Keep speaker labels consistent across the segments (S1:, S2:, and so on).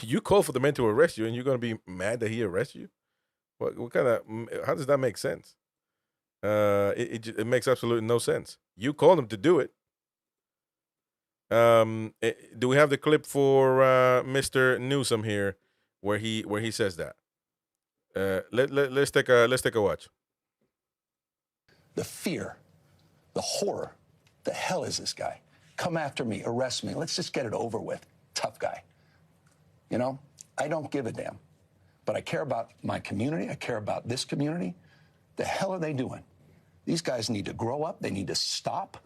S1: You call for the man to arrest you, and you're going to be mad that he arrests you? What kind of? How does that make sense? It makes absolutely no sense. You called him to do it. Do we have the clip for Mr. Newsom here, where he says that? Let's take a watch.
S2: The fear, the horror. The hell is this guy? Come after me, arrest me. Let's just get it over with. Tough guy. You know, I don't give a damn. But I care about my community. I care about this community. The hell are they doing? These guys need to grow up. They need to stop.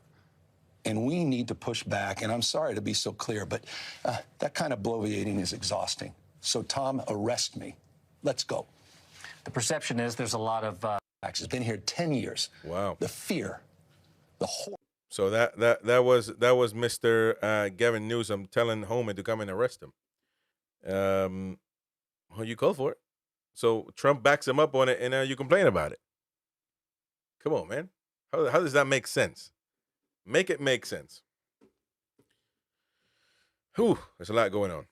S2: And we need to push back. And I'm sorry to be so clear, but that kind of bloviating is exhausting. So, Tom, arrest me. Let's go.
S3: The perception is there's a lot of...
S2: It's been here 10 years.
S1: Wow.
S2: The fear, the horror.
S1: So that was Mr. Gavin Newsom telling Homan to come and arrest him. Well, you call for it. So Trump backs him up on it, and now you complain about it. Come on, man. How does that make sense? Make it make sense. Whew, there's a lot going on.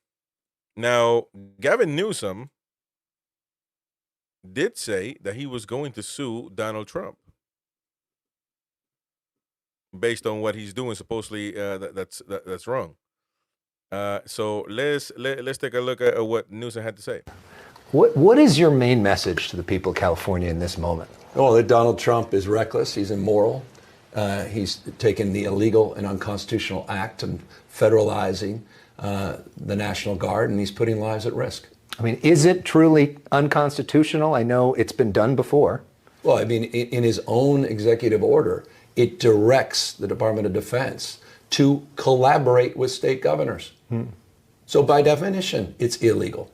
S1: Now, Gavin Newsom did say that he was going to sue Donald Trump based on what he's doing. Supposedly, that's wrong. So let's take a look at what Newsom had to say.
S4: What is your main message to the people of California in this moment?
S2: Well, that Donald Trump is reckless. He's immoral. He's taken the illegal and unconstitutional act of federalizing the National Guard, and he's putting lives at risk.
S4: I mean, is it truly unconstitutional? I know it's been done before.
S2: Well, I mean, in his own executive order, it directs the Department of Defense to collaborate with state governors. So by definition, it's illegal.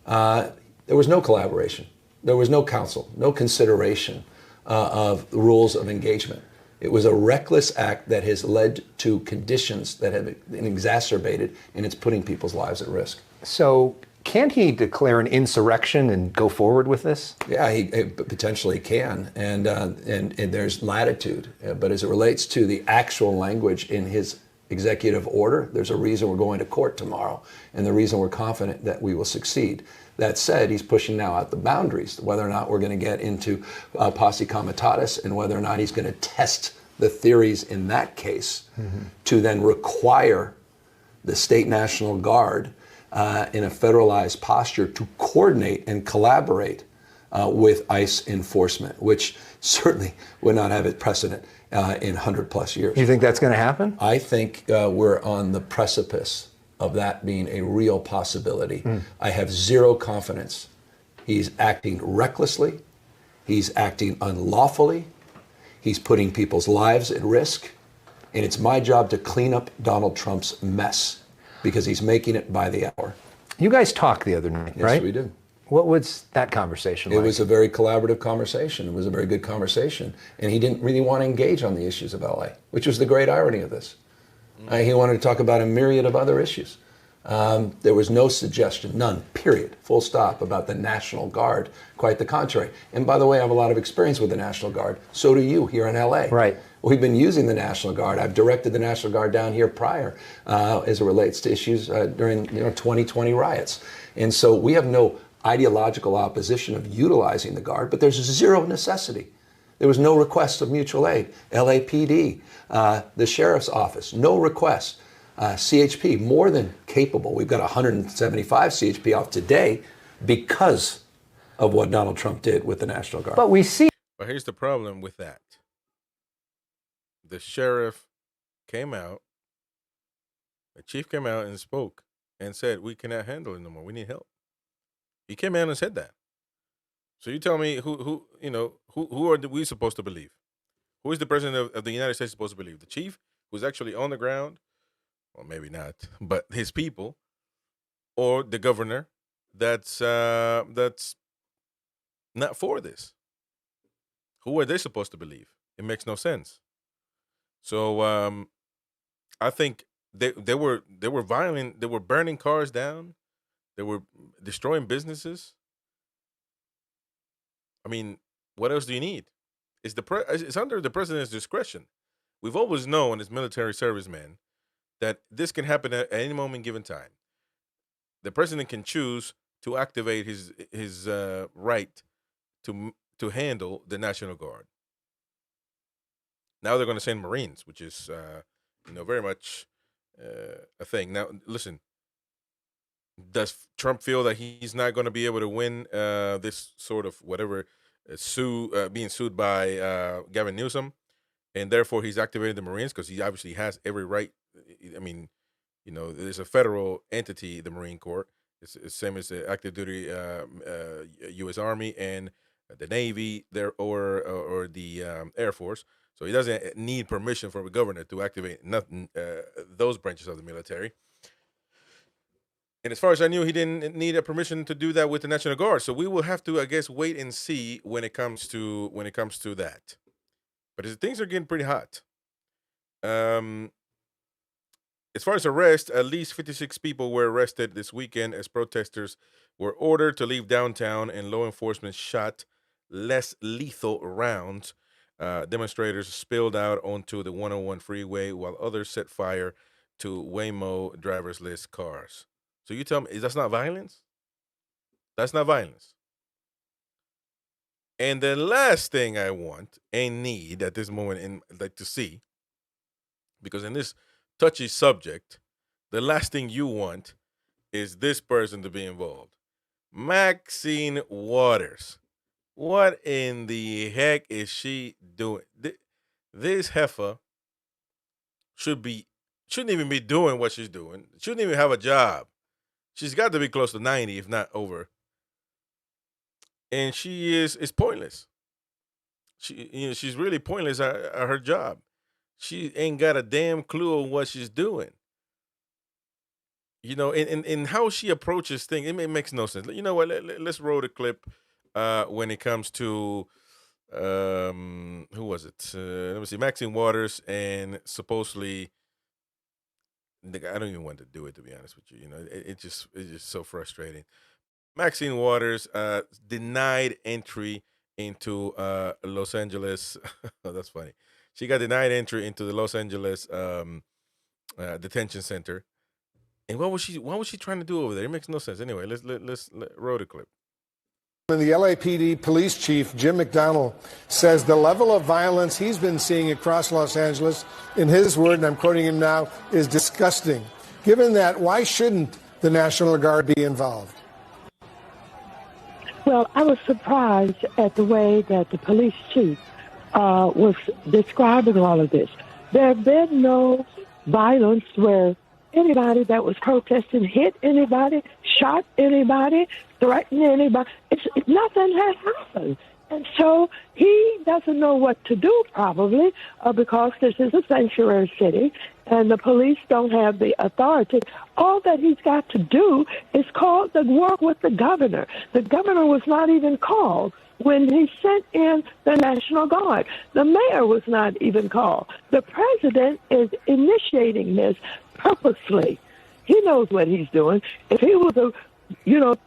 S2: There was no collaboration. There was no counsel, no consideration of the rules of engagement. It was a reckless act that has led to conditions that have been exacerbated, and it's putting people's lives at risk.
S4: So can't he declare an insurrection and go forward with this?
S2: Yeah, he potentially can, and there's latitude. But as it relates to the actual language in his executive order, there's a reason we're going to court tomorrow, and the reason we're confident that we will succeed. That said, he's pushing now out the boundaries, whether or not we're going to get into posse comitatus, and whether or not he's going to test the theories in that case to then require the state National Guard in a federalized posture to coordinate and collaborate with ICE enforcement, which certainly would not have a precedent in 100+ years.
S4: You think that's going to happen?
S2: I think we're on the precipice of that being a real possibility. I have zero confidence. He's acting recklessly. He's acting unlawfully. He's putting people's lives at risk. And it's my job to clean up Donald Trump's mess, because he's making it by the hour.
S4: You guys talked the other night, right?
S2: Yes, we did.
S4: What was that conversation like?
S2: It was a very collaborative conversation. It was a very good conversation. And he didn't really want to engage on the issues of LA, which was the great irony of this. He wanted to talk about a myriad of other issues. There was no suggestion, none, period, full stop, about the National Guard. Quite the contrary. And by the way, I have a lot of experience with the National Guard. So do you here in LA.
S4: Right.
S2: We've been using the National Guard. I've directed the National Guard down here prior as it relates to issues during 2020 riots. And so we have no ideological opposition of utilizing the Guard, but there's zero necessity. There was no request of mutual aid. LAPD, the Sheriff's Office, no request. CHP, more than capable. We've got 175 CHP off today because of what Donald Trump did with the National Guard.
S4: But we see...
S1: But here's the problem with that. The sheriff came out, the chief came out and spoke and said, we cannot handle it no more. We need help. He came out and said that. So you tell me who are we supposed to believe? Who is the president of the United States supposed to believe? The chief, who's actually on the ground? Well, maybe not, but his people, or the governor that's not for this. Who are they supposed to believe? It makes no sense. So I think they were violent. They were burning cars down. They were destroying businesses. I mean, what else do you need? It's under the president's discretion. We've always known as military servicemen that this can happen at any moment given time. the president can choose to activate his right to handle the National Guard. Now they're going to send Marines, which is very much a thing. Now, listen, does Trump feel that he's not going to be able to win this sort of whatever being sued by Gavin Newsom, and therefore he's activated the Marines because he obviously has every right? I mean, there's a federal entity, the Marine Corps. It's the same as the active duty U.S. Army and the Navy there or the Air Force. So he doesn't need permission from the governor to activate nothing those branches of the military. And as far as I knew, he didn't need a permission to do that with the National Guard. So we will have to, I guess, wait and see when it comes to that. But things are getting pretty hot. As far as arrests, at least 56 people were arrested this weekend as protesters were ordered to leave downtown and law enforcement shot less lethal rounds. Demonstrators spilled out onto the 101 freeway while others set fire to Waymo driverless cars. So you tell me, that's not violence? That's not violence. And the last thing I want and need at this moment, and like to see, because in this touchy subject, the last thing you want is this person to be involved. Maxine Waters. What in the heck is she doing? This heifer shouldn't even be doing what she's doing. Shouldn't even have a job. She's got to be close to 90, if not over. And she is pointless. She's really pointless at her job. She ain't got a damn clue on what she's doing. And how she approaches things, it makes no sense. You know what? Let's roll the clip when it comes to who was it? Let me see, Maxine Waters, and supposedly, I don't even want to do it, to be honest with you. It's just so frustrating. Maxine Waters denied entry into Los Angeles. That's funny. She got denied entry into the Los Angeles detention center. And what was she trying to do over there? It makes no sense. Anyway, let's roll the clip.
S5: And the LAPD police chief, Jim McDonnell, says the level of violence he's been seeing across Los Angeles, in his word, and I'm quoting him now, is disgusting. Given that, why shouldn't the National Guard be involved?
S6: Well, I was surprised at the way that the police chief was describing all of this. There had been no violence where anybody that was protesting hit anybody, shot anybody, threatened anybody. Nothing had happened. And so he doesn't know what to do, probably, because this is a sanctuary city and the police don't have the authority. All that he's got to do is work with the governor. The governor was not even called when he sent in the National Guard. The mayor was not even called. The president is initiating this purposely. He knows what he's doing. If he was,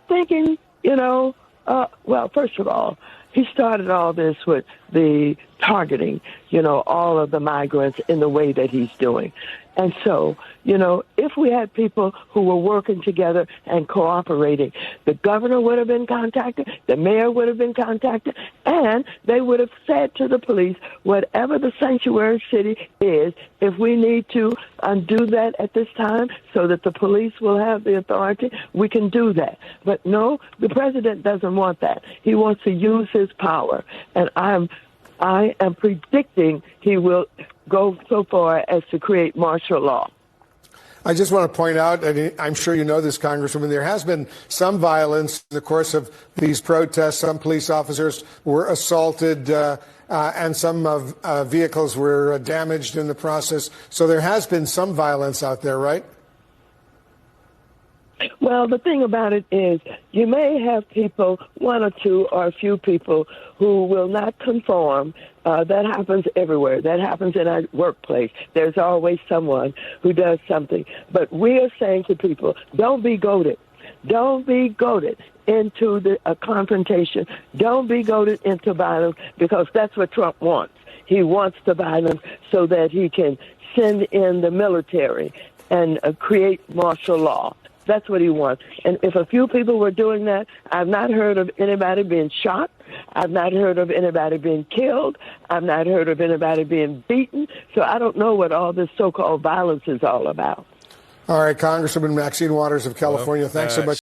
S6: thinking, well, first of all, he started all this with the targeting, all of the migrants in the way that he's doing. And so, if we had people who were working together and cooperating, the governor would have been contacted, the mayor would have been contacted, and they would have said to the police, whatever the sanctuary city is, if we need to undo that at this time so that the police will have the authority, we can do that. But no, the president doesn't want that. He wants to use his power. And I am predicting he will go so far as to create martial law.
S5: I just want to point out, and I'm sure you know this, Congresswoman, there has been some violence in the course of these protests. Some police officers were assaulted and some vehicles were damaged in the process. So there has been some violence out there, right?
S6: Well, the thing about it is you may have people, one or two or a few people, who will not conform. That happens everywhere. That happens in our workplace. There's always someone who does something. But we are saying to people, don't be goaded. Don't be goaded into a confrontation. Don't be goaded into violence, because that's what Trump wants. He wants the violence so that he can send in the military and create martial law. That's what he wants. And if a few people were doing that, I've not heard of anybody being shot. I've not heard of anybody being killed. I've not heard of anybody being beaten. So I don't know what all this so-called violence is all about.
S5: All right, Congresswoman Maxine Waters of California, thanks so much.